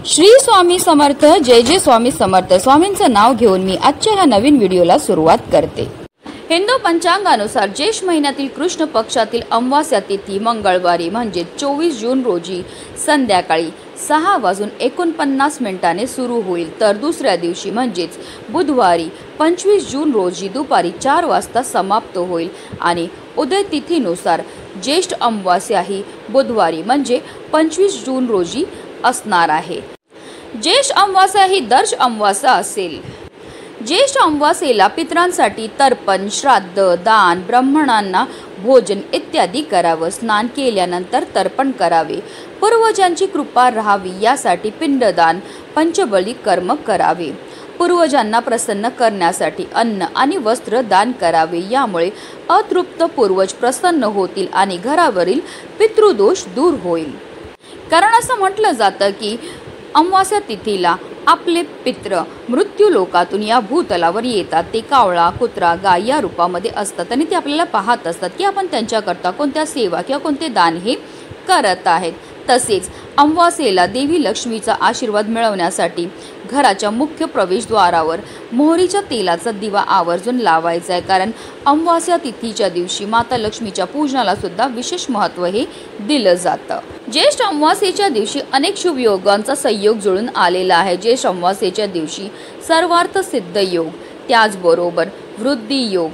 श्री स्वामी समर्थ। जय जय स्वामी समर्थ। स्वामींचं नाव घेऊन मी आजच्या ह्या नवीन व्हिडिओला सुरुवात करते। हिंदू पंचांगानुसार ज्येष्ठ महिन्यातील कृष्ण पक्षातील अमावास्या तिथी मंगळवारी म्हणजे 24 जून रोजी संध्याकाळी 6:49 सुरू होईल, तर दुसऱ्या दिवशी म्हणजेच बुधवारी 25 जून रोजी दुपारी 4 वाजता समाप्त होईल आणि उदय तिथीनुसार ज्येष्ठ अमावास्या ही बुधवारी म्हणजे 25 जून रोजी असणार आहे। ज्येष्ठ अमावास्या ही दर्श अमावास्या असेल। ज्येष्ठ अमावास्येला पितरांसाठी तर्पण, श्राद्ध, दान, ब्राह्मणांना भोजन इत्यादी करावं। स्नान केल्यानंतर तर्पण करावे, पूर्वजांची कृपा राहावी यासाठी पिंडदान, पंचबली कर्म करावे, पूर्वजांना प्रसन्न करण्यासाठी अन्न आणि वस्त्र दान करावे। यामुळे अतृप्त पूर्वज प्रसन्न होतील आणि घरावरील पितृदोष दूर होईल। कारण असं म्हटलं जातं की अमावास्या तिथीला आपले पित्र मृत्यू लोकातून या भूतलावर येतात। ते कावळा, कुत्रा, गाय या रूपामध्ये असतात आणि ते आपल्याला पाहत असतात की आपण त्यांच्याकरता कोणत्या सेवा किंवा कोणते दान हे करत आहेत। तसेच अमावास्येला देवी लक्ष्मीचा आशीर्वाद मिळवण्यासाठी घराच्या मुख्य प्रवेशद्वारावर मोहरीच्या तेलाचा दिवा आवर्जून लावायचा आहे। कारण अमावास्या तिथीच्या दिवशी माता लक्ष्मीच्या पूजनाला सुद्धा विशेष महत्त्व हे दिलं जातं। ज्येष्ठ अमावास्येच्या दिवशी अनेक शुभ योगांचा संयोग जुळून आलेला आहे। ज्येष्ठ अमावास्येच्या दिवशी सर्वार्थ सिद्ध योग, त्याचबरोबर वृद्धी योग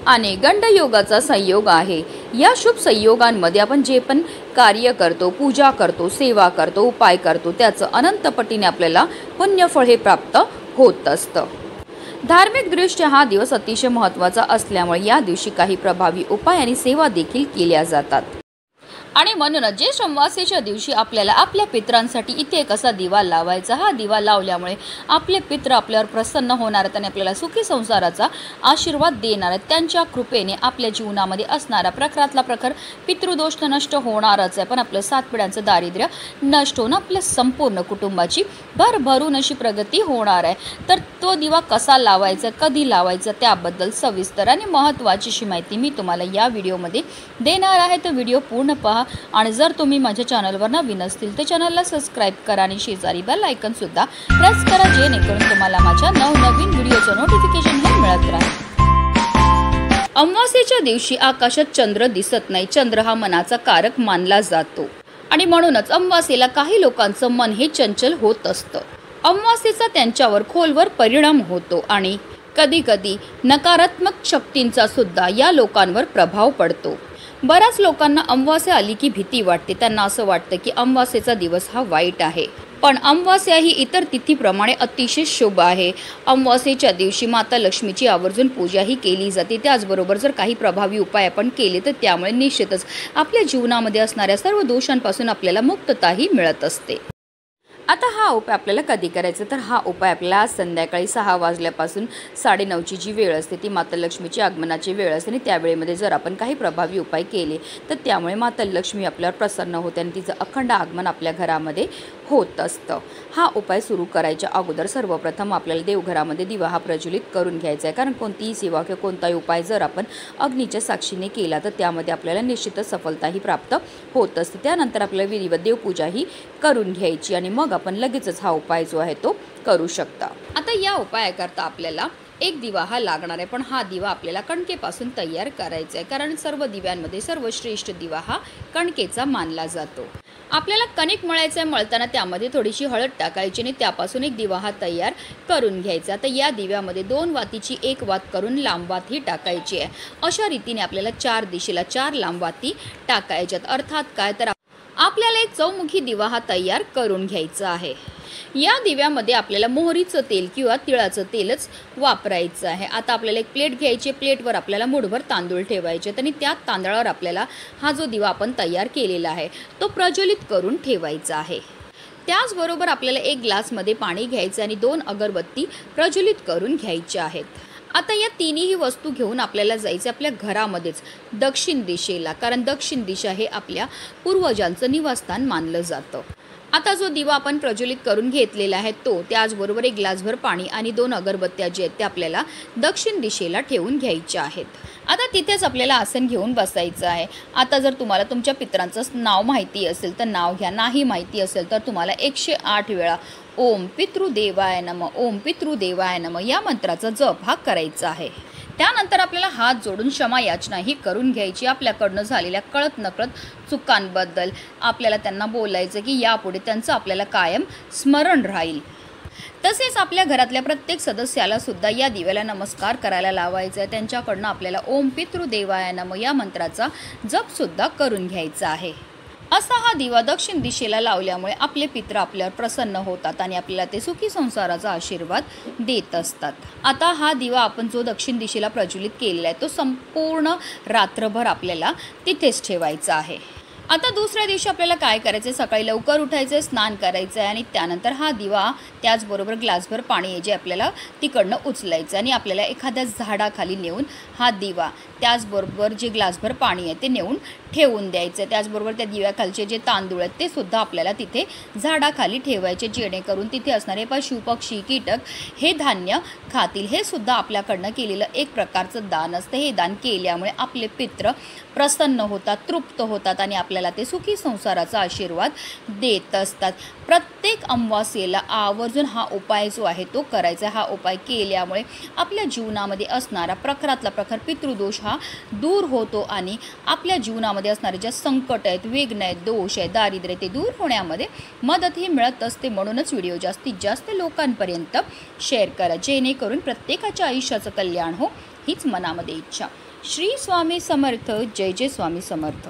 आणि गंड योगाचा संयोग आहे। या शुभ संयोगांमध्ये आपण जे पण कार्य करतो, पूजा करतो, सेवा करतो, उपाय करतो त्याचं अनंतपटीने आपल्याला पुण्यफळ हे प्राप्त होत असतं। धार्मिक दृष्ट्या हा दिवस अतिशय महत्त्वाचा असल्यामुळे या दिवशी काही प्रभावी उपाय आणि सेवा देखील केल्या जातात। आणि म्हणूनच ज्येष्ठ अमावास्येच्या दिवशी आपल्याला आपल्या पितरांसाठी इथे एक असा दिवा लावायचा। हा दिवा लावल्यामुळे आपले पित्र आपल्यावर प्रसन्न होणार आहेत आणि आपल्याला सुखी संसाराचा आशीर्वाद देणार आहेत। त्यांच्या कृपेने आपल्या जीवनामध्ये असणारा प्रखरातला प्रखर पितृदोष नष्ट होणारच आहे, पण आपलं 7 पिढ्यांचं दारिद्र्य नष्ट होऊन आपल्या संपूर्ण कुटुंबाची भरभरून अशी प्रगती होणार आहे। तर तो दिवा कसा लावायचा, कधी लावायचा त्याबद्दल सविस्तर आणि महत्त्वाची अशी माहिती मी तुम्हाला या व्हिडिओमध्ये देणार आहे। तर व्हिडिओ पूर्ण पहा आणि जर तुम्ही माझ्या चॅनलवर नवीन असतील तर चॅनलला सबस्क्राइब करा आणि शेजारी बेल आयकॉन सुद्धा प्रेस करा, जेणेकरून तुम्हाला माझ्या नवनवीन व्हिडिओचं नोटिफिकेशन हे मिळत राहील। अमावास्येच्या दिवशी आकाशात चंद्र दिसत नाही। चंद्र हा मनाचा कारक मानला जातो आणि म्हणूनच अमावास्येला काही लोकांचं मन हे चंचल होत असतं। अमावास्येचा त्यांच्यावर खोलवर परिणाम होतो आणि कधी कधी नकारात्मक शक्तींचा सुद्धा या लोकांवर प्रभाव पडतो। बऱ्याच लोकांना अमावास्या आली की भीती वाटते। त्यांना असं वाटतं की अमावास्येचा दिवस हा वाईट आहे, पण अमावास्या ही इतर तिथीप्रमाणे अतिशय शुभ आहे। अमावास्येच्या दिवशी माता लक्ष्मीची आवर्जून पूजा ही केली जाते। त्याचबरोबर जर काही प्रभावी उपाय आपण केले तर त्यामुळे निश्चितच आपल्या जीवनामध्ये असणाऱ्या सर्व दोषांपासून आपल्याला मुक्तताही मिळत असते। आता हा उपाय आपल्याला कधी करायचा, तर हा उपाय आपल्याला संध्याकाळी 6 वाजल्यापासून 9:30ची जी वेळ असते ती माता लक्ष्मीची आगमनाची वेळ असते आणि त्या वेळेमध्ये जर आपण काही प्रभावी उपाय केले तर त्यामुळे माता लक्ष्मी आपल्यावर प्रसन्न होते आणि तिचं अखंड आगमन आपल्या घरामध्ये होत असतं। हा उपाय सुरू करायच्या अगोदर सर्वप्रथम आपल्याला देवघरामध्ये दिवा हा प्रज्वलित करून घ्यायचा आहे। कारण कोणतीही सेवा किंवा कोणताही उपाय जर आपण अग्नीच्या साक्षीने केला तर त्यामध्ये आपल्याला निश्चितच सफलताही प्राप्त होत असते। त्यानंतर आपल्याला विधिवत देवपूजा ही करून घ्यायची आणि मग आपण लगेचच हा उपाय जो आहे तो करू शकता। आता या उपायाकरता आपल्याला एक दिवा हा लागणार आहे, पण हा दिवा आपल्याला कणकेपासून तयार करायचा आहे। कारण सर्व दिव्यांमध्ये सर्वश्रेष्ठ दिवा हा कणकेचा मानला जातो। आपल्याला कणिक मळायचं आहे, मळताना त्यामध्ये थोडीशी हळद टाकायची आणि त्यापासून एक दिवा हा तयार करून घ्यायचा। तर या दिव्यामध्ये 2 वातीची 1 वात करून लांब वात ही टाकायची आहे। अशा रीतीने आपल्याला 4 दिशेला 4 लांब वाती टाकायच्यात। अर्थात काय, तर आपल्याला एक चौमुखी दिवा हा तयार करून घ्यायचा आहे। या दिव्यामध्ये आपल्याला मोहरीचं तेल किंवा तिळाचं तेलच वापरायचं आहे। आता आपल्याला एक प्लेट घ्यायची, प्लेटवर आपल्याला मुठभर तांदूळ ठेवायचे आणि त्या तांदळावर आपल्याला हा जो दिवा आपण तयार केलेला आहे तो प्रज्वलित करून ठेवायचा आहे। त्याचबरोबर आपल्याला 1 ग्लासमध्ये पाणी घ्यायचं आणि 2 अगरबत्ती प्रज्वलित करून घ्यायच्या आहेत। आता या तिन्ही वस्तू घेऊन आपल्याला जायचं आपल्या घरामध्येच दक्षिण दिशेला, कारण दक्षिण दिशा हे आपल्या पूर्वजांचं निवासस्थान मानलं जातं। आता जो दिवा आपण प्रज्वलित करून घेतलेला आहे तो, त्याचबरोबर एक ग्लासभर पाणी आणि 2 अगरबत्त्या जे आहेत ते आपल्याला दक्षिण दिशेला ठेवून घ्यायच्या आहेत. आता तिथेच आपल्याला आसन घेऊन बसायचं आहे. आता जर तुम्हाला तुमच्या पितरांचं नाव माहिती असेल तर नाव घ्या, नाही माहिती असेल तर तुम्हाला 108 वेळा ओम पितृदेवाय नमः, ओम पितृदेवाय नमः या मंत्राचा जप हा करायचा आहे. त्यानंतर आपल्याला हात जोडून क्षमा याचना ही करून घ्यायची. आपल्याकडनं झालेल्या कळत नकळत चुकांबद्दल आपल्याला त्यांना बोलायचं की यापुढे त्यांचं आपल्याला कायम स्मरण राहील. तसेच आपल्या घरातल्या प्रत्येक सदस्याला सुद्धा या दिव्याला नमस्कार करायला लावायचा आहे. त्यांच्याकडनं आपल्याला ओम पितृदेवाय नमः या मंत्राचा जप सुद्धा करून घ्यायचा आहे. असा हा दिवा दक्षिण दिशेला लावल्यामुळे आपले पित्र आपल्यावर प्रसन्न होतात आणि आपल्याला ते सुखी संसाराचा आशीर्वाद देत असतात. आता हा दिवा आपण जो दक्षिण दिशेला प्रज्वलित केलेला आहे तो संपूर्ण रात्रभर आपल्याला तिथेच ठेवायचा आहे. आता दुसऱ्या दिवशी आपल्याला काय करायचं आहे, सकाळी लवकर उठायचं आहे, स्नान करायचं आहे आणि त्यानंतर हा दिवा त्याचबरोबर ग्लासभर पाणी जे आपल्याला तिकडनं उचलायचं आणि आपल्याला एखाद्या झाडाखाली नेऊन हा दिवा त्याचबरोबर जे ग्लासभर पाणी आहे ते नेऊन ठेवून द्यायचं. त्याचबरोबर त्या दिव्याखालचे जे तांदूळ आहेत ते सुद्धा आपल्याला तिथे झाडाखाली ठेवायचे, जेणेकरून तिथे असणारे पशु पक्षी कीटक हे धान्य खातील. हे सुद्धा आपल्याकडनं केलेलं एक प्रकारचं दान असतं. हे दान केल्यामुळे आपले पित्र प्रसन्न होतात, तृप्त होतात आणि आपल्याला ते सुखी संसाराचा आशीर्वाद देत असतात. प्रत्येक अमावास्येला आवर्जून हा उपाय जो आहे तो करायचा. हा उपाय केल्यामुळे आपल्या जीवनामध्ये असणारा प्रखरातला प्रखर पितृदोष हा दूर होतो आणि आपल्या जीवनामध्ये असणारे ज्या संकट आहेत, विघ्न आहेत, दोष आहेत, दारिद्र्य ते दूर होण्यामध्ये मदत ही मिळत असते. म्हणूनच व्हिडिओ जास्तीत जास्त लोकांपर्यंत शेअर करा, जेणेकरून प्रत्येकाच्या आयुष्याचं कल्याण हो हीच मनामध्ये इच्छा. श्री स्वामी समर्थ. जय जय स्वामी समर्थ.